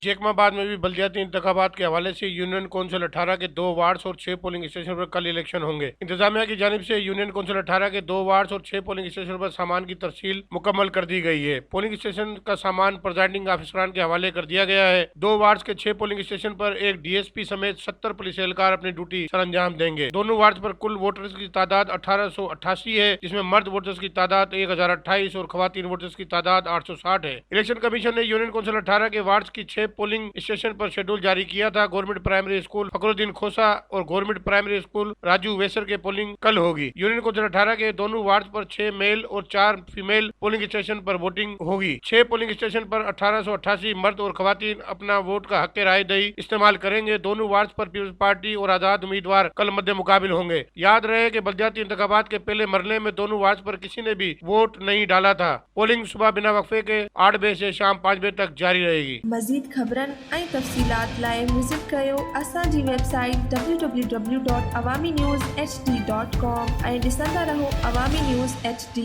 जैकमाबाद में भी बल्दियाती इंतखाबात के हवाले से यूनियन कौंसिल 18 के 2 वार्ड्स और 6 पोलिंग स्टेशन पर कल इलेक्शन होंगे। इंतजामिया की जानिब से यूनियन कौंसिल 18 के 2 वार्ड्स और 6 पोलिंग स्टेशन पर सामान की तरसील मुकम्मल कर दी गई है। पोलिंग स्टेशन का सामान प्रिजाइडिंग ऑफिसरान के हवाले कर दिया गया है। 2 वार्ड्स के 6 पोलिंग स्टेशन पर एक DSP समेत 70 पुलिस एहलकार अपनी ड्यूटी सर अंजाम देंगे। दोनों वार्ड पर कुल वोटर्स की तादाद 1888 है, जिसमें मर्द वोटर्स की तादाद 1028 और खवातीन वोटर्स की तादाद 860 है। इलेक्शन कमीशन ने यूनियन कौंसिल 18 के वार्ड्स की 6 पोलिंग स्टेशन पर शेड्यूल जारी किया था। Government primary school Fakhruddin Khosa और government primary school Raju Wesar के पोलिंग कल होगी। यूनियन कौंसिल 18 के दोनों वार्ड पर 6 मेल और 4 फीमेल पोलिंग स्टेशन पर वोटिंग होगी। 6 पोलिंग स्टेशन पर 1888 मर्द और खवातीन अपना वोट का हक राय दही इस्तेमाल करेंगे। दोनों वार्ड पर पीपल्स पार्टी और आजाद उम्मीदवार कल मध्य मुकाबिल होंगे। याद रहे कि बल्दियाती इंतखाबात के पहले मरने में दोनों वार्ड पर किसी ने भी वोट नहीं डाला था। पोलिंग सुबह बिना वक्फे के 8 बजे से शाम 5 बजे तक जारी रहेगी। मज़ीद ख़बरन ऐं तफ़सीलात लाइ विज़िट कयो असांजी वेबसाइट www.awamiNewsHD.com ऐं ॾिसंदा रहो अवामी न्यूज़ HD।